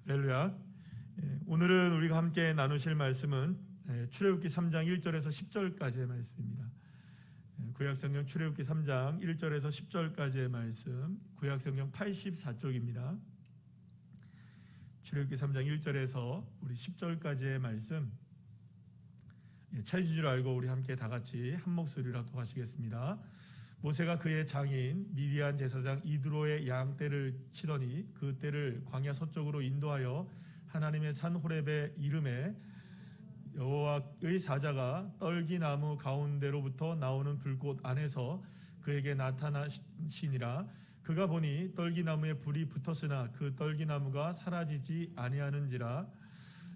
할렐루야. 오늘은 우리가 함께 나누실 말씀은 출애굽기 3장 1절에서 10절까지의 말씀입니다. 구약성경 출애굽기 3장 1절에서 10절까지의 말씀, 구약성경 84쪽입니다. 출애굽기 3장 1절에서 우리 10절까지의 말씀 찾으실 줄 알고 우리 함께 다 같이 한 목소리로 합독하시겠습니다. 모세가 그의 장인 미디안 제사장 이드로의 양 떼를 치더니 그 떼를 광야 서쪽으로 인도하여 하나님의 산 호렙에 이름에 여호와의 사자가 떨기나무 가운데로부터 나오는 불꽃 안에서 그에게 나타나시니라. 그가 보니 떨기나무에 불이 붙었으나 그 떨기나무가 사라지지 아니하는지라.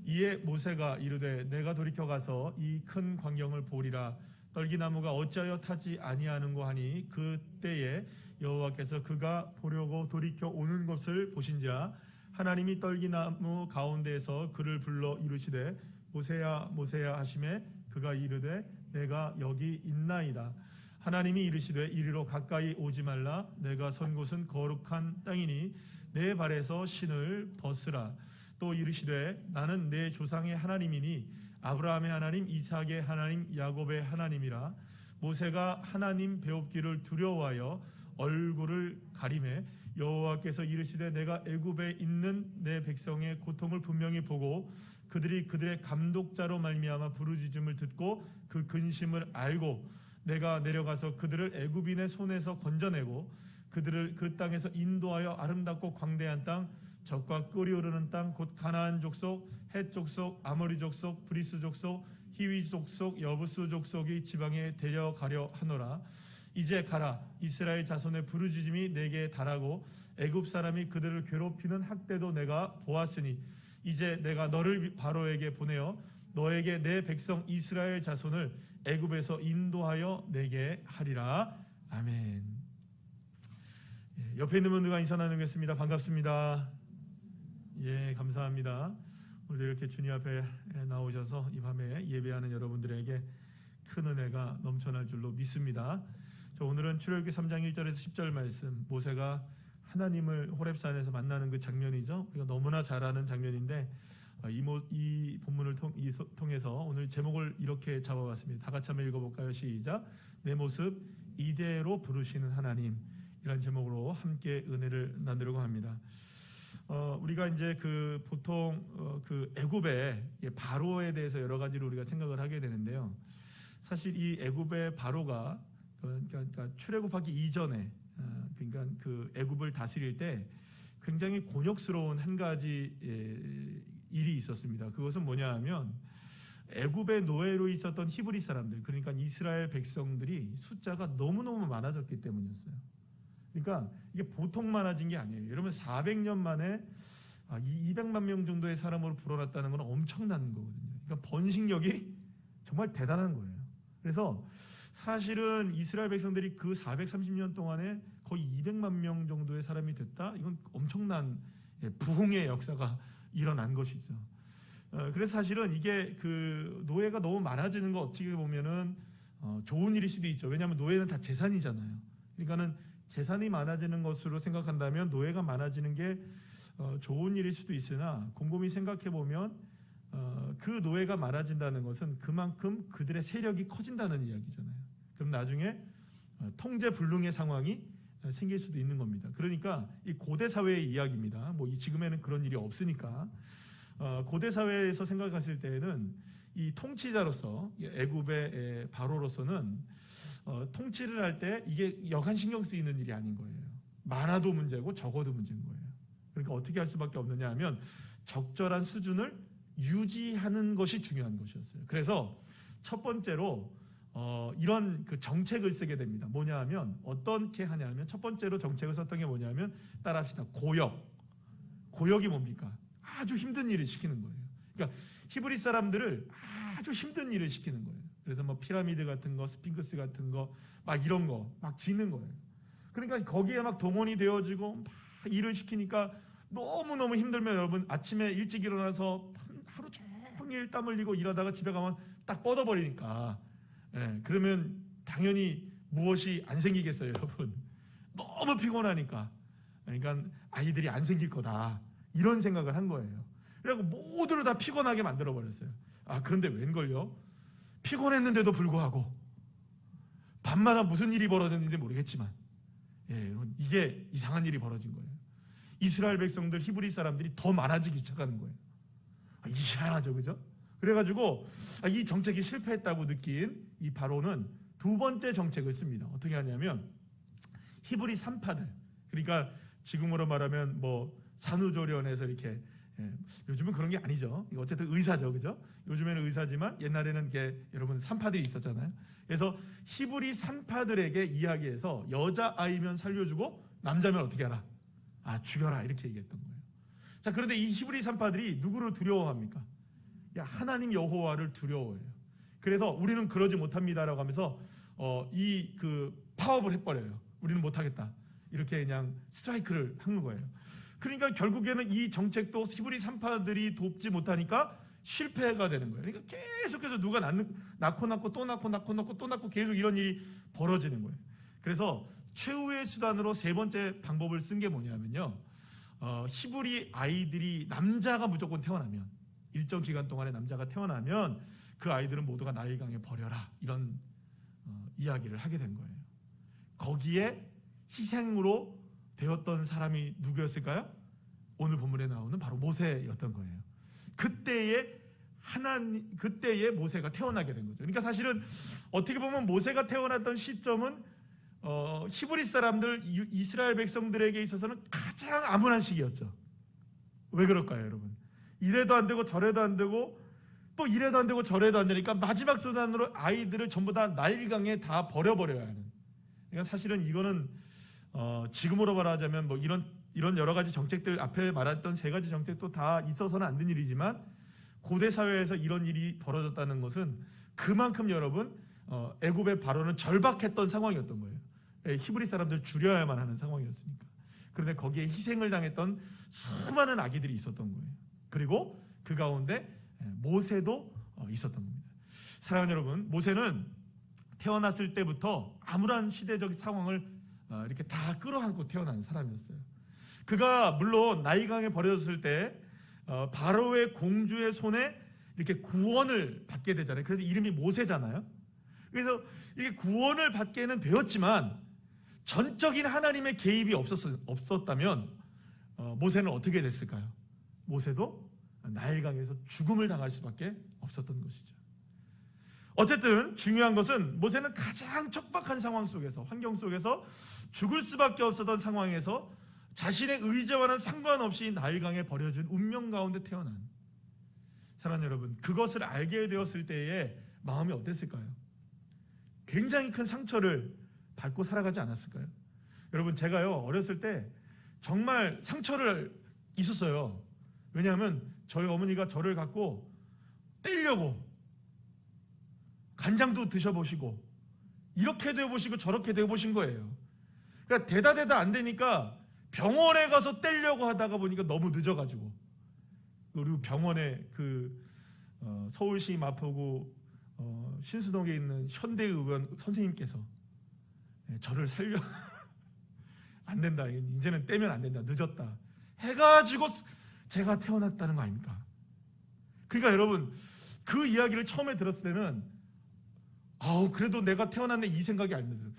이에 모세가 이르되 내가 돌이켜 가서 이 큰 광경을 보리라. 떨기나무가 어찌하여 타지 아니하는고 하니 그때에 여호와께서 그가 보려고 돌이켜 오는 것을 보신지라. 하나님이 떨기나무 가운데에서 그를 불러 이르시되 모세야 모세야 하시매 그가 이르되 내가 여기 있나이다. 하나님이 이르시되 이리로 가까이 오지 말라. 내가 선 곳은 거룩한 땅이니 내 발에서 신을 벗으라. 또 이르시되 나는 내 조상의 하나님이니 아브라함의 하나님, 이삭의 하나님, 야곱의 하나님이라. 모세가 하나님 배웁기를 두려워하여 얼굴을 가리매 여호와께서 이르시되 내가 애굽에 있는 내 백성의 고통을 분명히 보고 그들이 그들의 감독자로 말미암아 부르짖음을 듣고 그 근심을 알고 내가 내려가서 그들을 애굽인의 손에서 건져내고 그들을 그 땅에서 인도하여 아름답고 광대한 땅 젖과 끓이 흐르는 땅 곧 가나안 족속, 헷 족속, 아모리 족속, 브리스 족속, 히위 족속, 여부스 족속의 지방에 데려가려 하노라. 이제 가라. 이스라엘 자손의 부르짖음이 내게 달하고 애굽 사람이 그들을 괴롭히는 학대도 내가 보았으니 이제 내가 너를 바로에게 보내어 너에게 내 백성 이스라엘 자손을 애굽에서 인도하여 내게 하리라. 아멘. 옆에 있는 분들과 인사 나누겠습니다. 반갑습니다. 예, 감사합니다. 오늘도 이렇게 주님 앞에 나오셔서 이 밤에 예배하는 여러분들에게 큰 은혜가 넘쳐날 줄로 믿습니다. 오늘은 출애굽기 3장 1절에서 10절 말씀, 모세가 하나님을 호렙산에서 만나는 그 장면이죠. 우리가 너무나 잘 아는 장면인데 이 본문을 통해서 오늘 제목을 이렇게 잡아봤습니다. 다 같이 한번 읽어볼까요? 시작. 내 모습 이대로 부르시는 하나님, 이란 제목으로 함께 은혜를 나누려고 합니다. 우리가 이제 보통 애굽의 바로에 대해서 여러 가지로 우리가 생각을 하게 되는데요. 사실 이 애굽의 바로가 그러니까 출애굽하기 이전에 그러니까 그 애굽을 다스릴 때 굉장히 곤욕스러운 한 가지 일이 있었습니다. 그것은 뭐냐 하면 애굽의 노예로 있었던 히브리 사람들, 그러니까 이스라엘 백성들이 숫자가 너무너무 많아졌기 때문이었어요. 그러니까 이게 보통 많아진 게 아니에요. 여러분 400년 만에 200만 명 정도의 사람으로 불어났다는 건 엄청난 거거든요. 그러니까 번식력이 정말 대단한 거예요. 그래서 사실은 이스라엘 백성들이 그 430년 동안에 거의 200만 명 정도의 사람이 됐다? 이건 엄청난 부흥의 역사가 일어난 것이죠. 그래서 사실은 이게 노예가 너무 많아지는 거 어떻게 보면은 좋은 일일 수도 있죠. 왜냐하면 노예는 다 재산이잖아요. 그러니까는 재산이 많아지는 것으로 생각한다면 노예가 많아지는 게 좋은 일일 수도 있으나 곰곰이 생각해 보면 그 노예가 많아진다는 것은 그만큼 그들의 세력이 커진다는 이야기잖아요. 그럼 나중에 통제불능의 상황이 생길 수도 있는 겁니다. 그러니까 이 고대 사회의 이야기입니다. 지금에는 그런 일이 없으니까 고대 사회에서 생각했을 때에는 이 통치자로서 애굽의 바로로서는 통치를 할 때 이게 여간 신경 쓰이는 일이 아닌 거예요. 많아도 문제고 적어도 문제인 거예요. 그러니까 어떻게 할 수밖에 없느냐 하면 적절한 수준을 유지하는 것이 중요한 것이었어요. 그래서 첫 번째로 이런 정책을 쓰게 됩니다. 뭐냐 하면 어떻게 하냐면 첫 번째로 정책을 썼던 게 뭐냐면 따라합시다. 고역이 뭡니까? 아주 힘든 일을 시키는 거예요. 그러니까 히브리 사람들을 아주 힘든 일을 시키는 거예요. 그래서 피라미드 같은 거, 스핑크스 같은 거, 막 이런 거, 막 짓는 거예요. 그러니까 거기에 막 동원이 되어지고 막 일을 시키니까 너무너무 힘들면 여러분 아침에 일찍 일어나서 하루 종일 땀 흘리고 일하다가 집에 가면 딱 뻗어버리니까 그러면 당연히 무엇이 안 생기겠어요, 여러분. 너무 피곤하니까. 그러니까 아이들이 안 생길 거다. 이런 생각을 한 거예요. 그래서 모두를 다 피곤하게 만들어 버렸어요. 그런데 웬걸요? 피곤했는데도 불구하고 밤마다 무슨 일이 벌어졌는지 모르겠지만 여러분, 이게 이상한 일이 벌어진 거예요. 이스라엘 백성들, 히브리 사람들이 더 많아지기 시작하는 거예요. 이상하죠, 그죠? 그래가지고 이 정책이 실패했다고 느낀 이 바로는 두 번째 정책을 씁니다. 어떻게 하냐면 히브리 산파들, 그러니까 지금으로 말하면 뭐 산후조리원에서 이렇게 요즘은 그런 게 아니죠. 어쨌든 의사죠, 그죠? 요즘에는 의사지만 옛날에는 이게 여러분 산파들이 있었잖아요. 그래서 히브리 산파들에게 이야기해서 여자 아이면 살려주고 남자면 어떻게 하라? 죽여라, 이렇게 얘기했던 거예요. 자, 그런데 이 히브리 산파들이 누구를 두려워합니까? 하나님 여호와를 두려워해요. 그래서 우리는 그러지 못합니다라고 하면서 파업을 해버려요. 우리는 못하겠다, 이렇게 그냥 스트라이크를 하는 거예요. 그러니까 결국에는 이 정책도 히브리 산파들이 돕지 못하니까 실패가 되는 거예요. 그러니까 계속해서 누가 낳고 또 낳고 또 낳고 계속 이런 일이 벌어지는 거예요. 그래서 최후의 수단으로 세 번째 방법을 쓴 게 뭐냐면요, 히브리 아이들이 남자가 무조건 태어나면, 일정 기간 동안에 남자가 태어나면 그 아이들은 모두가 나일강에 버려라, 이런 이야기를 하게 된 거예요. 거기에 희생으로 되었던 사람이 누구였을까요? 오늘 본문에 나오는 바로 모세였던 거예요. 그때에 모세가 태어나게 된 거죠. 그러니까 사실은 어떻게 보면 모세가 태어났던 시점은 히브리 사람들, 이스라엘 백성들에게 있어서는 가장 암울한 시기였죠. 왜 그럴까요, 여러분? 이래도 안 되고 저래도 안 되고 또 이래도 안 되고 저래도 안 되니까 마지막 수단으로 아이들을 전부 다 나일강에 다 버려버려야 하는. 그러니까 사실은 이거는 지금으로 말하자면 뭐 이런 여러 가지 정책들, 앞에 말했던 세 가지 정책도 다 있어서는 안 된 일이지만 고대 사회에서 이런 일이 벌어졌다는 것은 그만큼 여러분 애굽의 바로는 절박했던 상황이었던 거예요. 히브리 사람들 줄여야만 하는 상황이었으니까. 그런데 거기에 희생을 당했던 수많은 아기들이 있었던 거예요. 그리고 그 가운데 모세도 있었던 겁니다. 사랑하는 여러분, 모세는 태어났을 때부터 암울한 시대적 상황을 이렇게 다 끌어안고 태어난 사람이었어요. 그가 물론 나일강에 버려졌을 때 바로의 공주의 손에 이렇게 구원을 받게 되잖아요. 그래서 이름이 모세잖아요. 그래서 이게 구원을 받게는 되었지만 전적인 하나님의 개입이 없었다면 모세는 어떻게 됐을까요? 모세도 나일강에서 죽음을 당할 수밖에 없었던 것이죠. 어쨌든 중요한 것은 모세는 가장 척박한 상황 속에서, 환경 속에서 죽을 수밖에 없었던 상황에서 자신의 의지와는 상관없이 나일강에 버려진 운명 가운데 태어난, 사랑하는 여러분, 그것을 알게 되었을 때의 마음이 어땠을까요? 굉장히 큰 상처를 받고 살아가지 않았을까요? 여러분, 제가요 어렸을 때 정말 상처를 있었어요. 왜냐하면 저희 어머니가 저를 갖고 때리려고 간장도 드셔보시고 이렇게 되어보시고 저렇게 되어보신 거예요. 그러니까 대다 안 되니까 병원에 가서 떼려고 하다가 보니까 너무 늦어가지고, 그리고 병원에 서울시 마포구 신수동에 있는 현대의원 선생님께서 저를 살려 안 된다, 이제는 떼면 안 된다, 늦었다 해가지고 제가 태어났다는 거 아닙니까? 그러니까 여러분, 그 이야기를 처음에 들었을 때는 그래도 내가 태어났네, 이 생각이 안 들어요.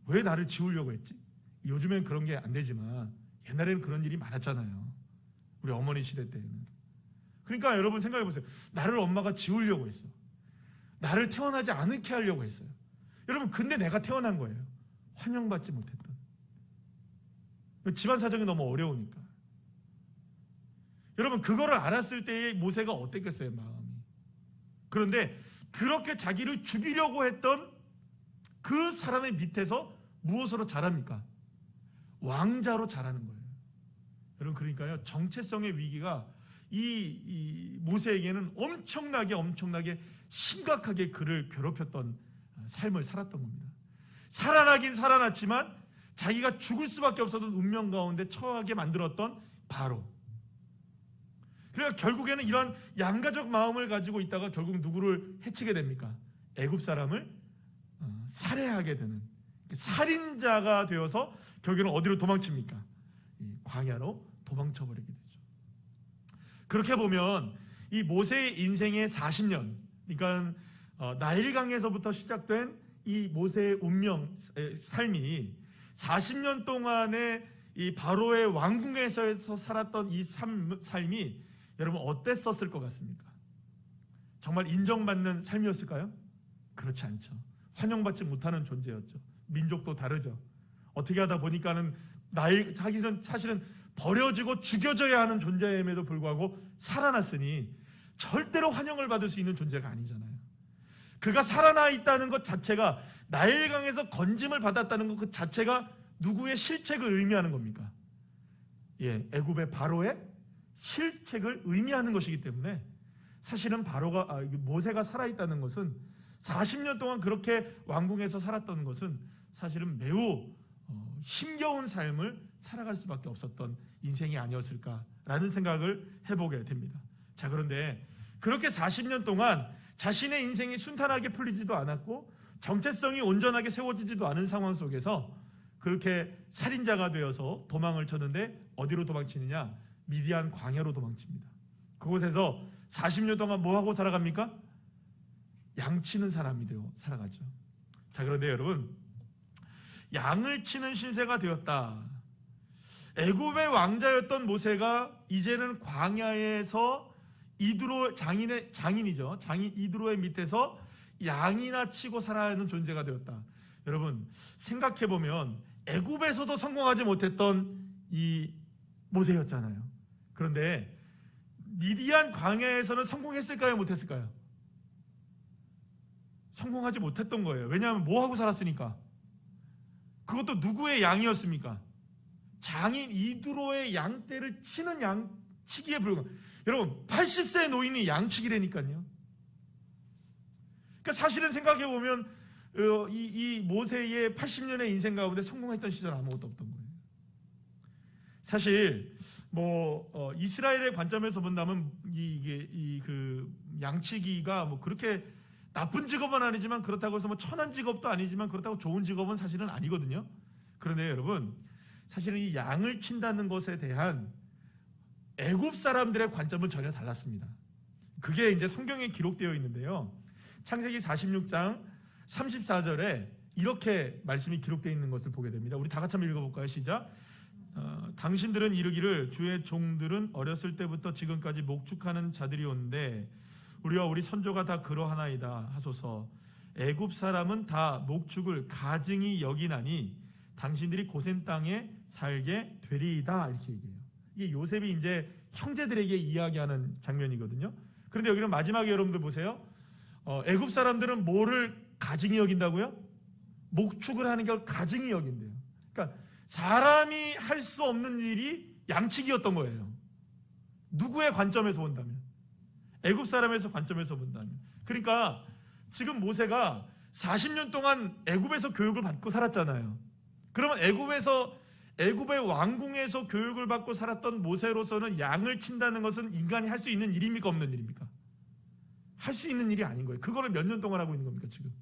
왜 나를 지우려고 했지? 요즘엔 그런 게 안 되지만 옛날에는 그런 일이 많았잖아요. 우리 어머니 시대 때는. 그러니까 여러분 생각해 보세요. 나를 엄마가 지우려고 했어. 나를 태어나지 않게 하려고 했어요. 여러분, 근데 내가 태어난 거예요. 환영받지 못했던. 집안 사정이 너무 어려우니까. 여러분, 그거를 알았을 때의 모세가 어땠겠어요, 마음이. 그런데 그렇게 자기를 죽이려고 했던 그 사람의 밑에서 무엇으로 자랍니까? 왕자로 자라는 거예요. 여러분, 그러니까요, 정체성의 위기가 이 모세에게는 엄청나게 심각하게 그를 괴롭혔던 삶을 살았던 겁니다. 살아나긴 살아났지만 자기가 죽을 수밖에 없었던 운명 가운데 처하게 만들었던 바로. 그러니까 결국에는 이런 양가적 마음을 가지고 있다가 결국 누구를 해치게 됩니까? 애굽 사람을 살해하게 되는, 살인자가 되어서 결국에는 어디로 도망칩니까? 광야로 도망쳐버리게 되죠. 그렇게 보면 이 모세의 인생의 40년, 그러니까 나일강에서부터 시작된 이 모세의 운명, 삶이 40년 동안의 이 바로의 왕궁에서 살았던 이 삶이 여러분 어땠었을 것 같습니까? 정말 인정받는 삶이었을까요? 그렇지 않죠. 환영받지 못하는 존재였죠. 민족도 다르죠. 어떻게 하다 보니까는 사실은 버려지고 죽여져야 하는 존재임에도 불구하고 살아났으니 절대로 환영을 받을 수 있는 존재가 아니잖아요. 그가 살아나 있다는 것 자체가, 나일강에서 건짐을 받았다는 것 그 자체가 누구의 실책을 의미하는 겁니까? 애굽의 바로의 실책을 의미하는 것이기 때문에 사실은 모세가 살아있다는 것은 40년 동안 그렇게 왕궁에서 살았던 것은 사실은 매우 힘겨운 삶을 살아갈 수밖에 없었던 인생이 아니었을까라는 생각을 해보게 됩니다. 자, 그런데 그렇게 40년 동안 자신의 인생이 순탄하게 풀리지도 않았고 정체성이 온전하게 세워지지도 않은 상황 속에서 그렇게 살인자가 되어서 도망을 쳤는데 어디로 도망치느냐? 미디안 광야로 도망칩니다. 그곳에서 40년 동안 뭐하고 살아갑니까? 양치는 사람이 되어 살아가죠. 자, 그런데 여러분, 양을 치는 신세가 되었다. 애굽의 왕자였던 모세가 이제는 광야에서 장인이죠. 장인 이드로의 밑에서 양이나 치고 살아야 하는 존재가 되었다. 여러분, 생각해보면 애굽에서도 성공하지 못했던 이 모세였잖아요. 그런데 미디안 광야에서는 성공했을까요? 못했을까요? 성공하지 못했던 거예요. 왜냐하면 뭐하고 살았으니까. 그것도 누구의 양이었습니까? 장인 이드로의 양떼를 치는 양치기에 불과한. 여러분, 80세 노인이 양치기라니까요. 그러니까 사실은 생각해보면 이 모세의 80년의 인생 가운데 성공했던 시절 아무것도 없던 거예요. 사실 이스라엘의 관점에서 본다면 그 양치기가 그렇게 나쁜 직업은 아니지만, 그렇다고 해서 천한 직업도 아니지만, 그렇다고 좋은 직업은 사실은 아니거든요. 그런데 여러분, 사실은 이 양을 친다는 것에 대한 애굽 사람들의 관점은 전혀 달랐습니다. 그게 이제 성경에 기록되어 있는데요. 창세기 46장 34절에 이렇게 말씀이 기록되어 있는 것을 보게 됩니다. 우리 다 같이 한번 읽어볼까요? 시작. 당신들은 이르기를 주의 종들은 어렸을 때부터 지금까지 목축하는 자들이온데 우리와 우리 선조가 다 그러하나이다 하소서. 애굽 사람은 다 목축을 가증히 여기나니 당신들이 고센 땅에 살게 되리이다. 이렇게 얘기해요. 이게 요셉이 이제 형제들에게 이야기하는 장면이거든요. 그런데 여기는 마지막에 여러분들 보세요. 애굽 사람들은 뭐를 가증히 여긴다고요? 목축을 하는 걸 가증히 여긴대요. 그러니까 사람이 할 수 없는 일이 양치기였던 거예요. 누구의 관점에서 본다면? 애굽 사람에서 관점에서 본다면. 그러니까 지금 모세가 40년 동안 애굽에서 교육을 받고 살았잖아요. 그러면 애굽의 왕궁에서 교육을 받고 살았던 모세로서는 양을 친다는 것은 인간이 할 수 있는 일입니까? 없는 일입니까? 할 수 있는 일이 아닌 거예요. 그거를 몇 년 동안 하고 있는 겁니까? 지금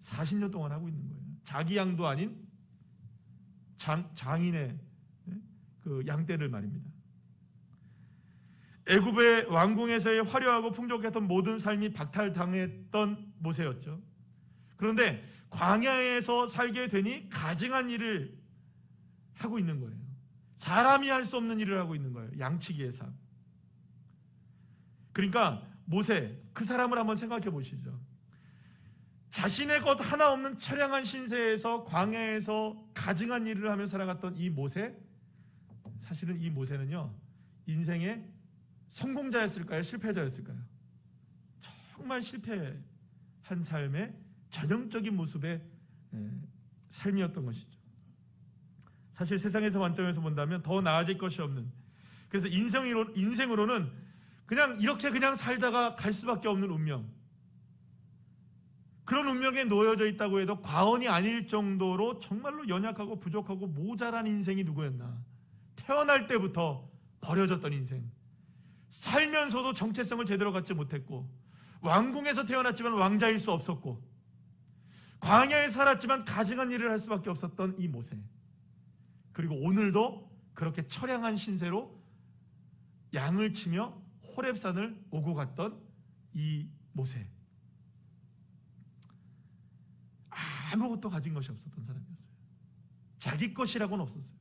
40년 동안 하고 있는 거예요. 자기 양도 아닌 장인의 그 양떼를 말입니다. 애굽의 왕궁에서의 화려하고 풍족했던 모든 삶이 박탈당했던 모세였죠. 그런데 광야에서 살게 되니 가증한 일을 하고 있는 거예요. 사람이 할 수 없는 일을 하고 있는 거예요. 양치기의 삶. 그러니까 모세, 그 사람을 한번 생각해 보시죠. 자신의 것 하나 없는 처량한 신세에서 광야에서 가증한 일을 하며 살아갔던 이 모세, 사실은 이 모세는요, 인생의 성공자였을까요? 실패자였을까요? 정말 실패한 삶의 전형적인 모습의 삶이었던 것이죠. 사실 세상에서 관점에서 본다면 더 나아질 것이 없는, 그래서 인생으로는 그냥 이렇게 그냥 살다가 갈 수밖에 없는 운명, 그런 운명에 놓여져 있다고 해도 과언이 아닐 정도로 정말로 연약하고 부족하고 모자란 인생이 누구였나? 태어날 때부터 버려졌던 인생, 살면서도 정체성을 제대로 갖지 못했고, 왕궁에서 태어났지만 왕자일 수 없었고, 광야에 살았지만 가증한 일을 할 수밖에 없었던 이 모세, 그리고 오늘도 그렇게 처량한 신세로 양을 치며 호렙산을 오고 갔던 이 모세, 아무것도 가진 것이 없었던 사람이었어요. 자기 것이라고는 없었어요.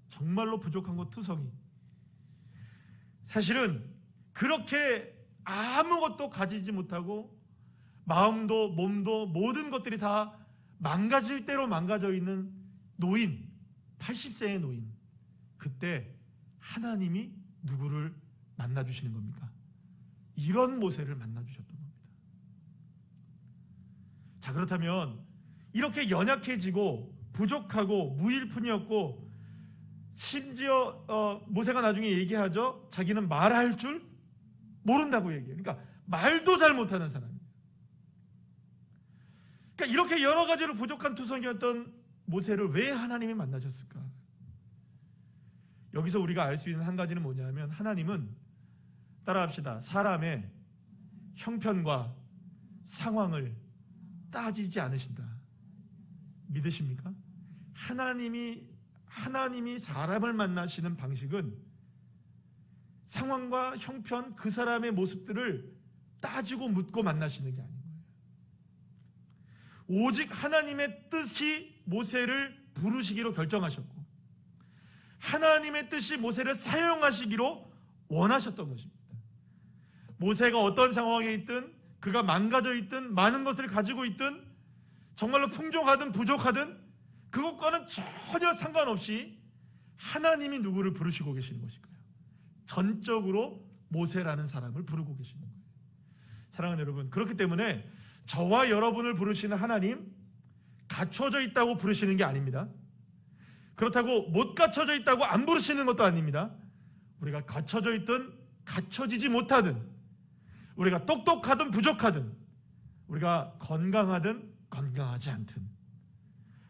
정말로 부족한 것 투성이. 사실은 그렇게 아무것도 가지지 못하고 마음도 몸도 모든 것들이 다 망가질 대로 망가져 있는 노인, 80세의 노인, 그때 하나님이 누구를 만나주시는 겁니까? 이런 모세를 만나주셨던 겁니다. 자, 그렇다면 이렇게 연약해지고 부족하고 무일푼이었고, 심지어 모세가 나중에 얘기하죠. 자기는 말할 줄 모른다고 얘기해요. 그러니까 말도 잘 못하는 사람이에요. 그러니까 이렇게 여러 가지로 부족한 투성이었던 모세를 왜 하나님이 만나셨을까? 여기서 우리가 알 수 있는 한 가지는 뭐냐면, 하나님은, 따라합시다, 사람의 형편과 상황을 따지지 않으신다. 믿으십니까? 하나님이 사람을 만나시는 방식은 상황과 형편, 그 사람의 모습들을 따지고 묻고 만나시는 게 아닌 거예요. 오직 하나님의 뜻이 모세를 부르시기로 결정하셨고, 하나님의 뜻이 모세를 사용하시기로 원하셨던 것입니다. 모세가 어떤 상황에 있든, 그가 망가져 있든, 많은 것을 가지고 있든, 정말로 풍족하든 부족하든, 그것과는 전혀 상관없이 하나님이 누구를 부르시고 계시는 것일까요? 전적으로 모세라는 사람을 부르고 계시는 거예요. 사랑하는 여러분, 그렇기 때문에 저와 여러분을 부르시는 하나님, 갖춰져 있다고 부르시는 게 아닙니다. 그렇다고 못 갖춰져 있다고 안 부르시는 것도 아닙니다. 우리가 갖춰져 있든 갖춰지지 못하든, 우리가 똑똑하든 부족하든, 우리가 건강하든 건강하지 않든,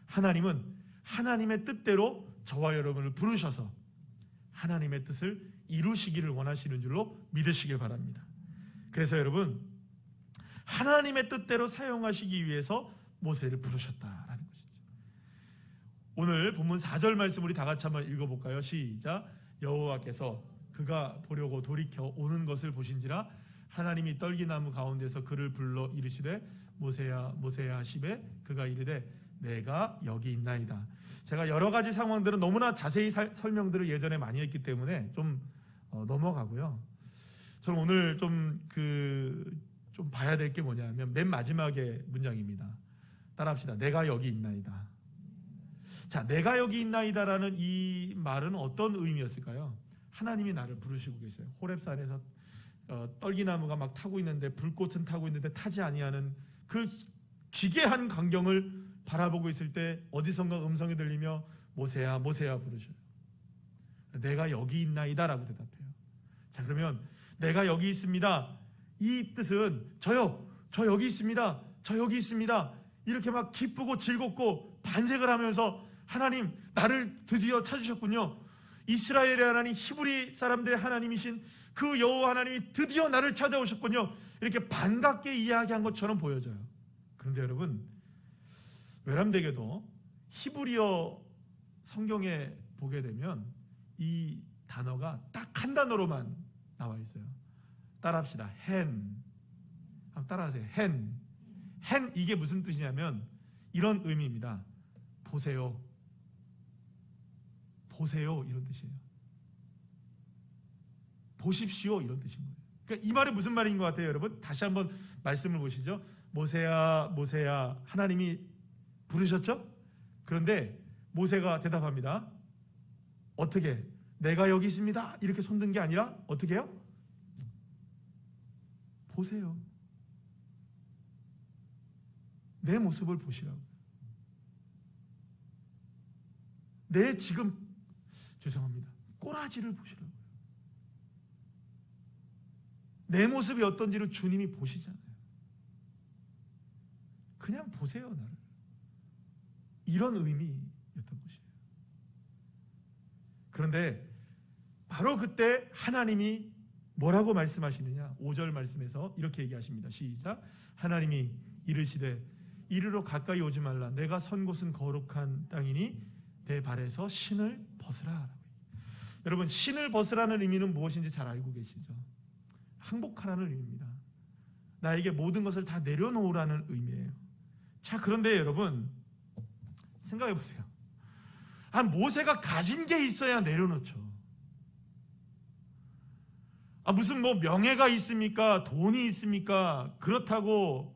하나님은 하나님의 뜻대로 저와 여러분을 부르셔서 하나님의 뜻을 이루시기를 원하시는 줄로 믿으시길 바랍니다. 그래서 여러분, 하나님의 뜻대로 사용하시기 위해서 모세를 부르셨다라는 것이죠. 오늘 본문 4절 말씀 우리 다 같이 한번 읽어볼까요? 시작. 여호와께서 그가 보려고 돌이켜 오는 것을 보신지라 하나님이 떨기나무 가운데서 그를 불러 이르시되 모세야 모세야 하시되 그가 이르되 내가 여기 있나이다. 제가 여러 가지 상황들은 너무나 자세히 설명들을 예전에 많이 했기 때문에 좀 넘어가고요. 저는 오늘 좀 봐야 될 게 뭐냐면 맨 마지막에 문장입니다. 따라합시다. 내가 여기 있나이다. 자, 내가 여기 있나이다라는 이 말은 어떤 의미였을까요? 하나님이 나를 부르시고 계세요. 호렙산에서 떨기나무가 막 타고 있는데, 불꽃은 타고 있는데 타지 아니하는 그 기괴한 광경을 바라보고 있을 때 어디선가 음성이 들리며 모세야 모세야 부르셔요. 내가 여기 있나이다라고 대답해요. 자, 그러면 내가 여기 있습니다, 이 뜻은 저요, 저 여기 있습니다, 저 여기 있습니다, 이렇게 막 기쁘고 즐겁고 반색을 하면서 하나님 나를 드디어 찾으셨군요, 이스라엘의 하나님, 히브리 사람들의 하나님이신 그 여호와 하나님이 드디어 나를 찾아오셨군요, 이렇게 반갑게 이야기한 것처럼 보여져요. 그런데 여러분, 외람되게도 히브리어 성경에 보게 되면 이 단어가 딱 한 단어로만 나와 있어요. 따라합시다. hen. 한번 따라하세요. hen. hen, 이게 무슨 뜻이냐면 이런 의미입니다. 보세요, 보세요, 이런 뜻이에요. 보십시오, 이런 뜻인 거예요. 그러니까 이 말이 무슨 말인 것 같아요, 여러분? 다시 한번 말씀을 보시죠. 모세야 모세야 하나님이 부르셨죠? 그런데 모세가 대답합니다. 어떻게? 내가 여기 있습니다, 이렇게 손든 게 아니라 어떻게 해요? 보세요. 내 모습을 보시라고. 내 지금, 죄송합니다, 꼬라지를 보시라고요. 내 모습이 어떤지를 주님이 보시잖아요. 그냥 보세요, 나를. 이런 의미였던 것이에요. 그런데 바로 그때 하나님이 뭐라고 말씀하시느냐? 5절 말씀에서 이렇게 얘기하십니다. 시작. 하나님이 이르시되 이리로 가까이 오지 말라. 내가 선 곳은 거룩한 땅이니 내 발에서 신을 벗으라. 여러분, 신을 벗으라는 의미는 무엇인지 잘 알고 계시죠? 항복하라는 의미입니다. 나에게 모든 것을 다 내려놓으라는 의미예요. 자, 그런데 여러분 생각해 보세요. 모세가 가진 게 있어야 내려놓죠. 무슨 뭐 명예가 있습니까? 돈이 있습니까? 그렇다고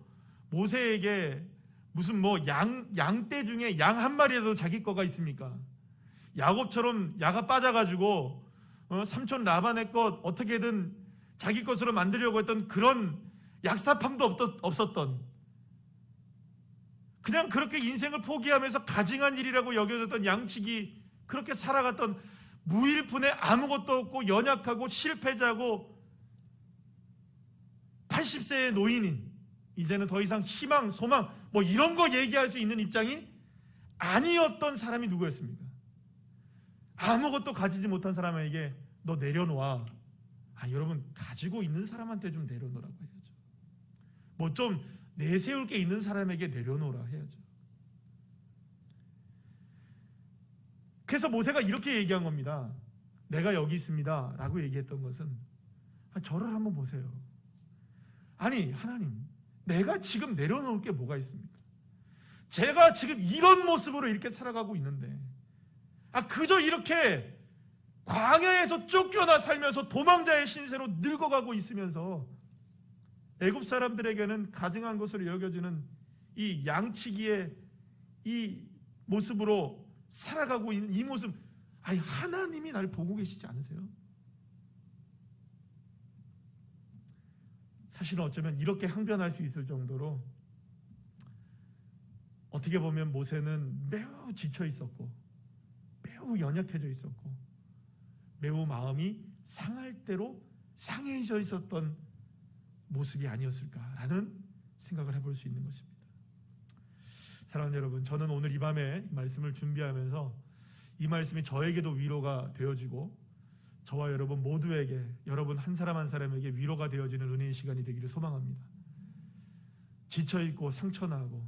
모세에게 무슨 뭐 양떼 중에 양 한 마리라도 자기 거가 있습니까? 야곱처럼 야가 빠져가지고 삼촌 라반의 것 어떻게든 자기 것으로 만들려고 했던 그런 약사팜도 없었던, 그냥 그렇게 인생을 포기하면서 가증한 일이라고 여겨졌던 양치기, 그렇게 살아갔던 무일푼에 아무것도 없고 연약하고 실패자고 80세의 노인인, 이제는 더 이상 희망, 소망 뭐 이런 거 얘기할 수 있는 입장이 아니었던 사람이 누구였습니까? 아무것도 가지지 못한 사람에게 너 내려놓아. 여러분, 가지고 있는 사람한테 좀 내려놓으라고 해야죠. 뭐 좀 내세울 게 있는 사람에게 내려놓으라 해야죠. 그래서 모세가 이렇게 얘기한 겁니다. 내가 여기 있습니다 라고 얘기했던 것은, 저를 한번 보세요. 하나님, 내가 지금 내려놓을 게 뭐가 있습니까? 제가 지금 이런 모습으로 이렇게 살아가고 있는데, 그저 이렇게 광야에서 쫓겨나 살면서 도망자의 신세로 늙어가고 있으면서 애굽 사람들에게는 가증한 것으로 여겨지는 이 양치기의 이 모습으로 살아가고 있는 이 모습, 하나님이 날 보고 계시지 않으세요? 사실은 어쩌면 이렇게 항변할 수 있을 정도로 어떻게 보면 모세는 매우 지쳐 있었고 매우 연약해져 있었고 매우 마음이 상할 대로 상해져 있었던 모습이 아니었을까라는 생각을 해볼 수 있는 것입니다. 사랑하는 여러분, 저는 오늘 이 밤에 말씀을 준비하면서 이 말씀이 저에게도 위로가 되어지고 저와 여러분 모두에게, 여러분 한 사람 한 사람에게 위로가 되어지는 은혜의 시간이 되기를 소망합니다. 지쳐있고 상처나고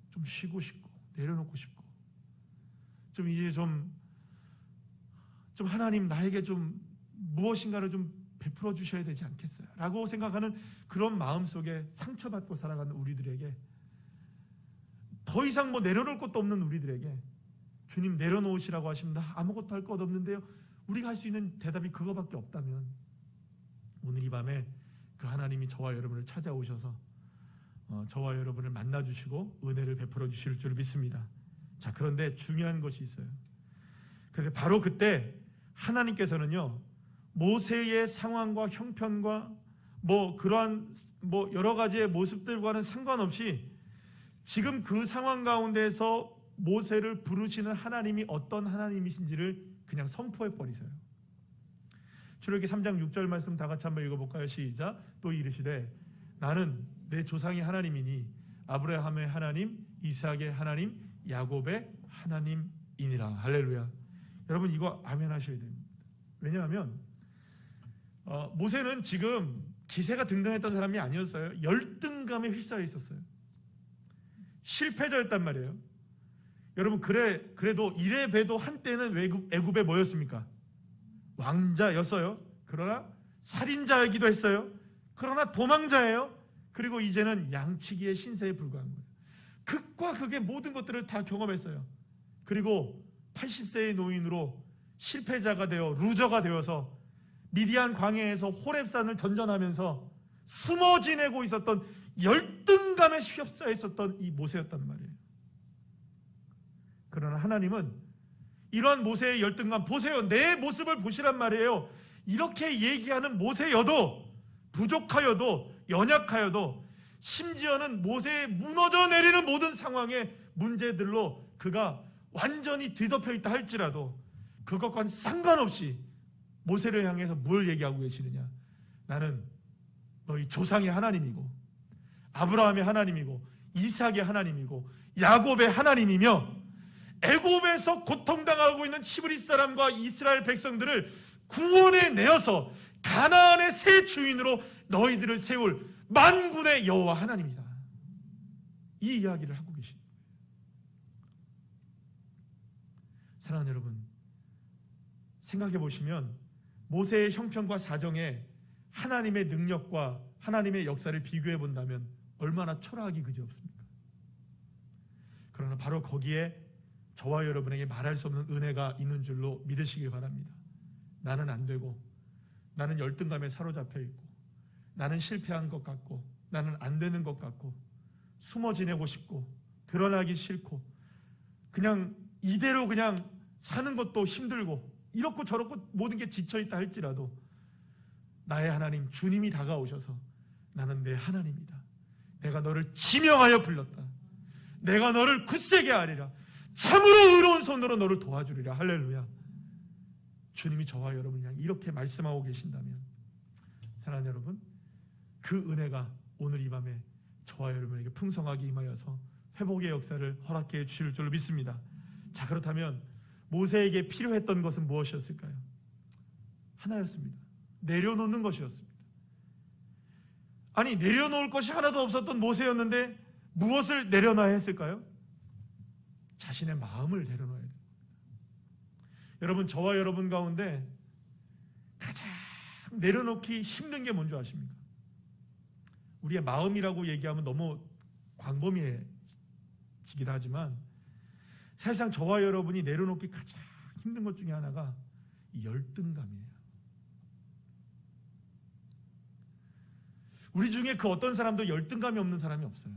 좀 쉬고 싶고 내려놓고 싶고 좀 이제 좀 하나님 나에게 좀 무엇인가를 좀 베풀어 주셔야 되지 않겠어요? 라고 생각하는 그런 마음속에 상처받고 살아가는 우리들에게, 더 이상 뭐 내려놓을 것도 없는 우리들에게 주님 내려놓으시라고 하십니다. 아무것도 할 것 없는데요. 우리가 할 수 있는 대답이 그거밖에 없다면 오늘 이 밤에 그 하나님이 저와 여러분을 찾아오셔서 저와 여러분을 만나주시고 은혜를 베풀어 주실 줄 믿습니다. 자, 그런데 중요한 것이 있어요. 그런데 바로 그때 하나님께서는요, 모세의 상황과 형편과 그러한 여러 가지의 모습들과는 상관없이 지금 그 상황 가운데서 모세를 부르시는 하나님이 어떤 하나님이신지를 그냥 선포해 버리세요. 출애굽기 3장 6절 말씀 다 같이 한번 읽어볼까요? 시작. 또 이르시되 나는 내 조상의 하나님이니 아브라함의 하나님, 이삭의 하나님, 야곱의 하나님이니라. 할렐루야. 여러분 이거 아멘 하셔야 됩니다. 왜냐하면 모세는 지금 기세가 등등했던 사람이 아니었어요. 열등감에 휩싸여 있었어요. 실패자였단 말이에요. 여러분 그래도 이래 봬도 한때는 애굽에 뭐였습니까? 왕자였어요. 그러나 살인자이기도 했어요. 그러나 도망자예요. 그리고 이제는 양치기의 신세에 불과한 거예요. 극과 극의 모든 것들을 다 경험했어요. 그리고 80세의 노인으로 실패자가 되어 루저가 되어서 미디안 광야에서 호렙산을 전전하면서 숨어 지내고 있었던 열등감에 휩싸여 있었던 이 모세였단 말이에요. 그러나 하나님은 이러한 모세의 열등감, 보세요, 내 모습을 보시란 말이에요. 이렇게 얘기하는 모세여도, 부족하여도, 연약하여도, 심지어는 모세의 무너져 내리는 모든 상황의 문제들로 그가 완전히 뒤덮여 있다 할지라도 그것과는 상관없이 모세를 향해서 뭘 얘기하고 계시느냐? 나는 너희 조상의 하나님이고 아브라함의 하나님이고 이삭의 하나님이고 야곱의 하나님이며 애굽에서 고통당하고 있는 히브리 사람과 이스라엘 백성들을 구원해 내어서 가나안의 새 주인으로 너희들을 세울 만군의 여호와 하나님이다. 이 이야기를 하고 계신 거예요. 사랑하는 여러분, 생각해 보시면 모세의 형편과 사정에 하나님의 능력과 하나님의 역사를 비교해 본다면 얼마나 초라하기 그지없습니까? 그러나 바로 거기에 저와 여러분에게 말할 수 없는 은혜가 있는 줄로 믿으시길 바랍니다. 나는 안 되고, 나는 열등감에 사로잡혀 있고, 나는 실패한 것 같고, 나는 안 되는 것 같고, 숨어 지내고 싶고, 드러나기 싫고, 그냥 이대로 그냥 사는 것도 힘들고, 이렇고 저렇고 모든 게 지쳐있다 할지라도 나의 하나님 주님이 다가오셔서 나는 내 하나님이다, 내가 너를 지명하여 불렀다, 내가 너를 굳세게 하리라, 참으로 의로운 손으로 너를 도와주리라. 할렐루야. 주님이 저와 여러분을 향해 이렇게 말씀하고 계신다면, 사랑하는 여러분, 그 은혜가 오늘 이 밤에 저와 여러분에게 풍성하게 임하여서 회복의 역사를 허락해 주실 줄로 믿습니다. 자, 그렇다면 모세에게 필요했던 것은 무엇이었을까요? 하나였습니다. 내려놓는 것이었습니다. 아니, 내려놓을 것이 하나도 없었던 모세였는데 무엇을 내려놔야 했을까요? 자신의 마음을 내려놓아야 됩니다. 여러분, 저와 여러분 가운데 가장 내려놓기 힘든 게 뭔지 아십니까? 우리의 마음이라고 얘기하면 너무 광범위해지기도 하지만 사실상 저와 여러분이 내려놓기 가장 힘든 것 중에 하나가 이 열등감이에요. 우리 중에 그 어떤 사람도 열등감이 없는 사람이 없어요.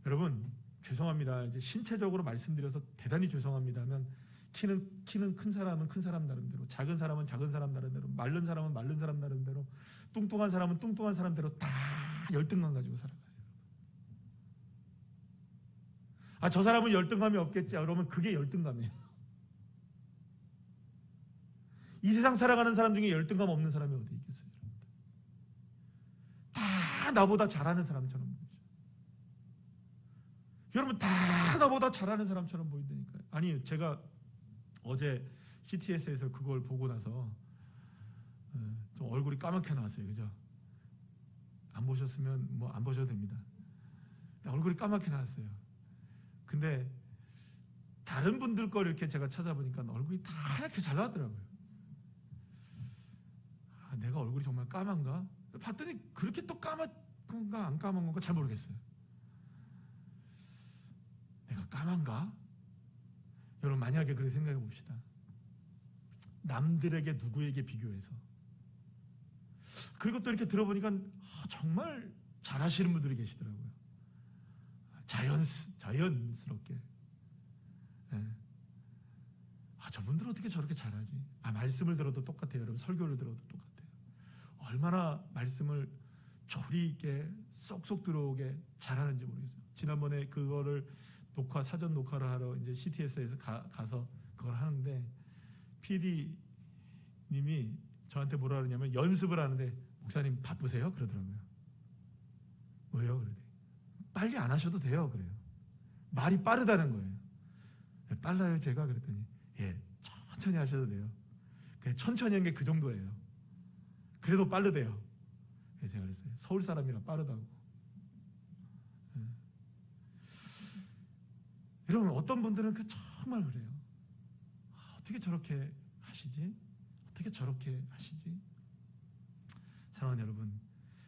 여러분, 죄송합니다. 이제 신체적으로 말씀드려서 대단히 죄송합니다만, 키는 큰 사람은 큰 사람 나름대로, 작은 사람은 작은 사람 나름대로, 마른 사람은 마른 사람 나름대로, 뚱뚱한 사람은 뚱뚱한 사람대로 다 열등감 가지고 살아가요. 아, 저 사람은 열등감이 없겠지. 그러면 그게 열등감이에요. 이 세상 살아가는 사람 중에 열등감 없는 사람이 어디 있겠어요? 다 나보다 잘하는 사람처럼 보이죠. 여러분, 다 나보다 잘하는 사람처럼 보인다니까요. 아니, 제가 어제 CTS에서 그걸 보고 나서 좀 얼굴이 까맣게 나왔어요. 그죠? 안 보셨으면 뭐 안 보셔도 됩니다. 얼굴이 까맣게 나왔어요. 근데 다른 분들 걸 이렇게 제가 찾아보니까 얼굴이 다 하얗게 잘 나왔더라고요. 아, 내가 얼굴이 정말 까만가? 봤더니 그렇게 또 까만 건가 안 까만 건가 잘 모르겠어요. 내가 까만가? 여러분, 만약에 그렇게 생각해 봅시다. 남들에게 누구에게 비교해서. 그리고 또 이렇게 들어보니까 정말 잘하시는 분들이 계시더라고요. 자연스럽게. 네. 아, 저분들은 어떻게 저렇게 잘하지? 아, 말씀을 들어도 똑같아요. 여러분, 설교를 들어도 똑같아요. 얼마나 말씀을 조리 있게 쏙쏙 들어오게 잘하는지 모르겠어요. 지난번에 그거를 사전 녹화를 하러 이제 CTS에서 가서 그걸 하는데 PD님이 저한테 뭐라 그러냐면, 연습을 하는데 목사님 바쁘세요? 그러더라고요. 왜요? 그러더니 빨리 안 하셔도 돼요. 그래요. 말이 빠르다는 거예요. 빨라요 제가? 그랬더니 예, 천천히 하셔도 돼요. 그냥 천천히 한 게 그 정도예요. 그래도 빠르대요. 제가 그랬어요. 서울 사람이라 빠르다고. 여러분, 어떤 분들은 정말 그래요. 어떻게 저렇게 하시지? 어떻게 저렇게 하시지? 사랑하는 여러분,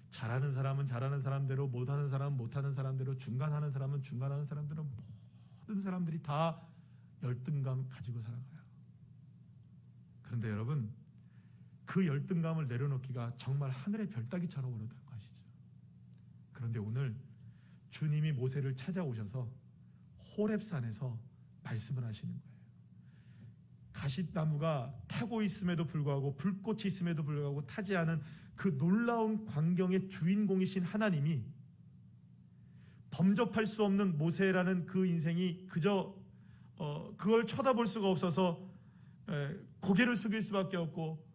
잘하는 사람은 잘하는 사람대로, 못하는 사람은 못하는 사람대로, 중간하는 사람은 중간하는 사람대로, 모든 사람들이 다 열등감 가지고 살아가요. 그런데 여러분, 그 열등감을 내려놓기가 정말 하늘의 별 따기처럼 어렵다는 거 아시죠? 그런데 오늘 주님이 모세를 찾아오셔서 호렙산에서 말씀을 하시는 거예요. 가시나무가 타고 있음에도 불구하고, 불꽃이 있음에도 불구하고 타지 않은 그 놀라운 광경의 주인공이신 하나님이 범접할 수 없는 모세라는 그 인생이 그저 그걸 쳐다볼 수가 없어서 고개를 숙일 수밖에 없고,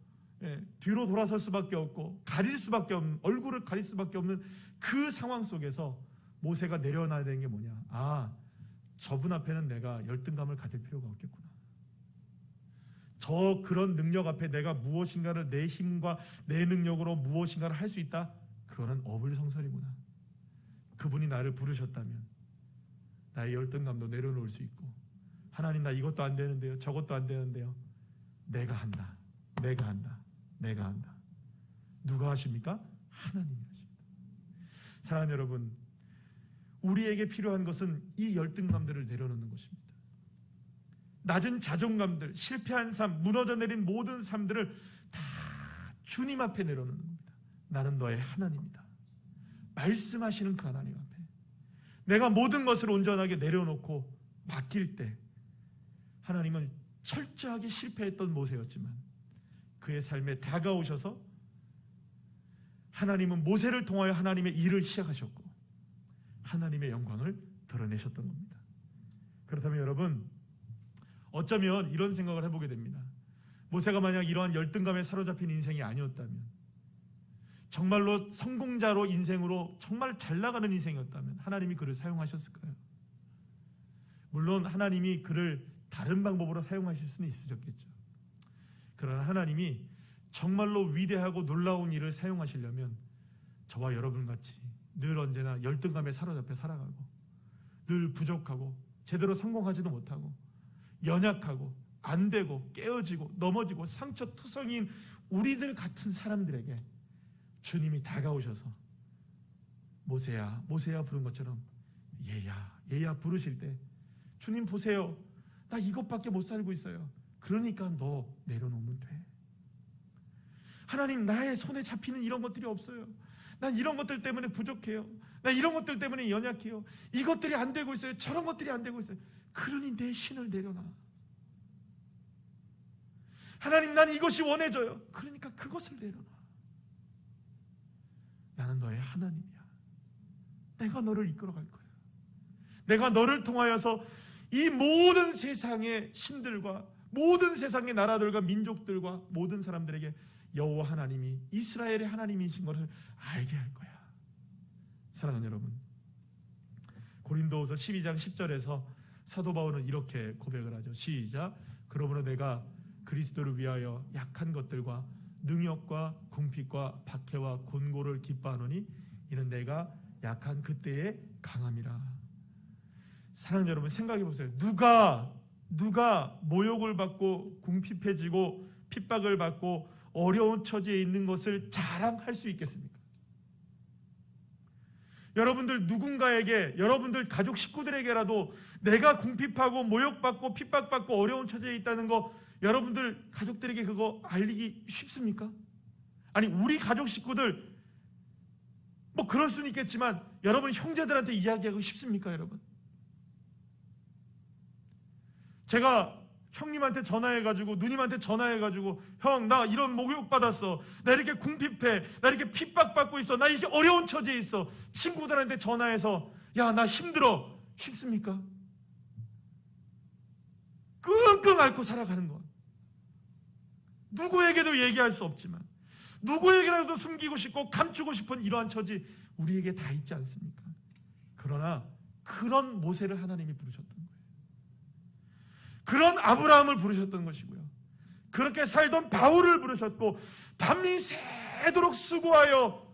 뒤로 돌아설 수밖에 없고, 가릴 수밖에 없는, 얼굴을 가릴 수밖에 없는 그 상황 속에서 모세가 내려놔야 되는 게 뭐냐? 아, 저분 앞에는 내가 열등감을 가질 필요가 없겠구나. 그런 능력 앞에 내가 무엇인가를 내 힘과 내 능력으로 무엇인가를 할 수 있다? 그거는 어불성설이구나. 그분이 나를 부르셨다면 나의 열등감도 내려놓을 수 있고, 하나님 나 이것도 안 되는데요, 저것도 안 되는데요, 내가 한다. 내가 한다. 내가 한다. 누가 하십니까? 하나님이 하십니다. 사랑하는 여러분, 우리에게 필요한 것은 이 열등감들을 내려놓는 것입니다. 낮은 자존감들, 실패한 삶, 무너져 내린 모든 삶들을 다 주님 앞에 내려놓는 겁니다. 나는 너의 하나님이다. 말씀하시는 그 하나님 앞에 내가 모든 것을 온전하게 내려놓고 맡길 때, 하나님은 철저하게 실패했던 모세였지만 그의 삶에 다가오셔서 하나님은 모세를 통하여 하나님의 일을 시작하셨고 하나님의 영광을 드러내셨던 겁니다. 그렇다면 여러분, 어쩌면 이런 생각을 해보게 됩니다. 모세가 만약 이러한 열등감에 사로잡힌 인생이 아니었다면, 정말로 성공자로 인생으로 정말 잘 나가는 인생이었다면 하나님이 그를 사용하셨을까요? 물론 하나님이 그를 다른 방법으로 사용하실 수는 있으셨겠죠. 그러나 하나님이 정말로 위대하고 놀라운 일을 사용하시려면 저와 여러분같이 늘 언제나 열등감에 사로잡혀 살아가고 늘 부족하고 제대로 성공하지도 못하고 연약하고 안되고 깨어지고 넘어지고 상처투성이인 우리들 같은 사람들에게 주님이 다가오셔서 모세야 모세야 부른 것처럼 얘야 얘야 부르실 때, 주님 보세요, 나 이것밖에 못 살고 있어요. 그러니까 너 내려놓으면 돼. 하나님, 나의 손에 잡히는 이런 것들이 없어요. 난 이런 것들 때문에 부족해요. 나 이런 것들 때문에 연약해요. 이것들이 안 되고 있어요. 저런 것들이 안 되고 있어요. 그러니 내 신을 내려놔. 하나님, 난 이것이 원해져요. 그러니까 그것을 내려놔. 나는 너의 하나님이야. 내가 너를 이끌어갈 거야. 내가 너를 통하여서 이 모든 세상의 신들과 모든 세상의 나라들과 민족들과 모든 사람들에게 여호와 하나님이 이스라엘의 하나님이신 것을 알게 할 거야. 사랑하는 여러분, 고린도후서 12장 10절에서 사도 바울은 이렇게 고백을 하죠. 시작. 그러므로 내가 그리스도를 위하여 약한 것들과 능욕과 궁핍과 박해와 곤고를 기뻐하노니 이는 내가 약한 그때의 강함이라. 사랑하는 여러분, 생각해 보세요. 누가 모욕을 받고 궁핍해지고 핍박을 받고 어려운 처지에 있는 것을 자랑할 수 있겠습니까? 여러분들 누군가에게, 여러분들 가족 식구들에게라도 내가 궁핍하고 모욕받고 핍박받고 어려운 처지에 있다는 거 여러분들 가족들에게 그거 알리기 쉽습니까? 아니, 우리 가족 식구들 뭐 그럴 수는 있겠지만 여러분 형제들한테 이야기하고 싶습니까, 여러분? 제가 형님한테 전화해가지고, 누님한테 전화해가지고, 형, 나 이런 모욕 받았어, 나 이렇게 궁핍해, 나 이렇게 핍박받고 있어, 나 이렇게 어려운 처지에 있어, 친구들한테 전화해서 야, 나 힘들어, 쉽습니까? 끙끙 앓고 살아가는 것, 누구에게도 얘기할 수 없지만 누구에게라도 숨기고 싶고 감추고 싶은 이러한 처지 우리에게 다 있지 않습니까? 그러나 그런 모세를 하나님이 부르셨던 거예요. 그런 아브라함을 부르셨던 것이고요. 그렇게 살던 바울을 부르셨고 밤이 새도록 수고하여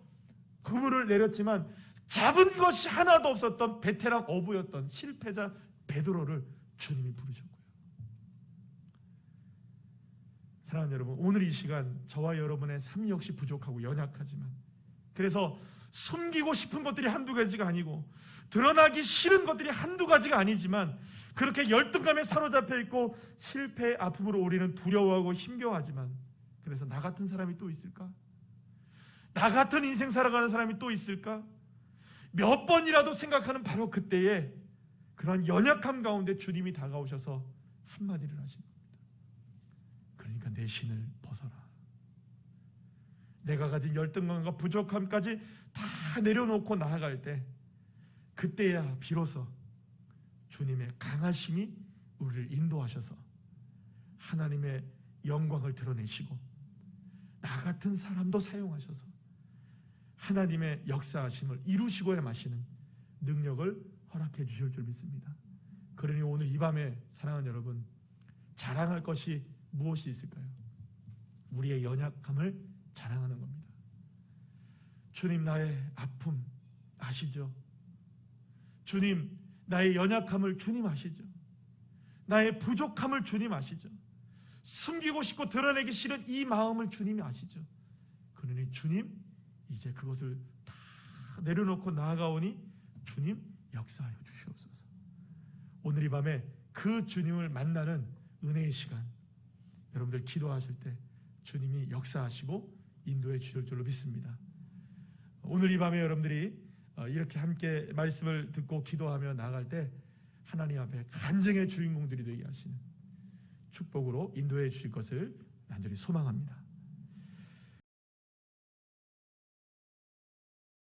그물을 내렸지만 잡은 것이 하나도 없었던 베테랑 어부였던 실패자 베드로를 주님이 부르셨고요. 사랑하는 여러분, 오늘 이 시간 저와 여러분의 삶 역시 부족하고 연약하지만, 그래서 숨기고 싶은 것들이 한두 가지가 아니고 드러나기 싫은 것들이 한두 가지가 아니지만 그렇게 열등감에 사로잡혀 있고 실패의 아픔으로 우리는 두려워하고 힘겨워하지만, 그래서 나 같은 사람이 또 있을까? 나 같은 인생 살아가는 사람이 또 있을까? 몇 번이라도 생각하는 바로 그때에 그런 연약함 가운데 주님이 다가오셔서 한마디를 하신 겁니다. 그러니까 내 신을 벗어라. 내가 가진 열등감과 부족함까지 다 내려놓고 나아갈 때, 그때야 비로소 주님의 강하심이 우리를 인도하셔서 하나님의 영광을 드러내시고 나 같은 사람도 사용하셔서 하나님의 역사하심을 이루시고 헤마시는 능력을 허락해 주실 줄 믿습니다. 그러니 오늘 이 밤에 사랑하는 여러분, 자랑할 것이 무엇이 있을까요? 우리의 연약함을 자랑하는 겁니다. 주님, 나의 아픔 아시죠? 주님, 나의 연약함을 주님 아시죠? 나의 부족함을 주님 아시죠? 숨기고 싶고 드러내기 싫은 이 마음을 주님이 아시죠. 그러니 주님 이제 그것을 다 내려놓고 나아가오니 주님 역사하여 주시옵소서. 오늘 이 밤에 그 주님을 만나는 은혜의 시간, 여러분들 기도하실 때 주님이 역사하시고 인도해 주실 줄로 믿습니다. 오늘 이 밤에 여러분들이 이렇게 함께 말씀을 듣고 기도하며 나아갈 때 하나님 앞에 간증의 주인공들이 되게 하시는 축복으로 인도해 주실 것을 간절히 소망합니다.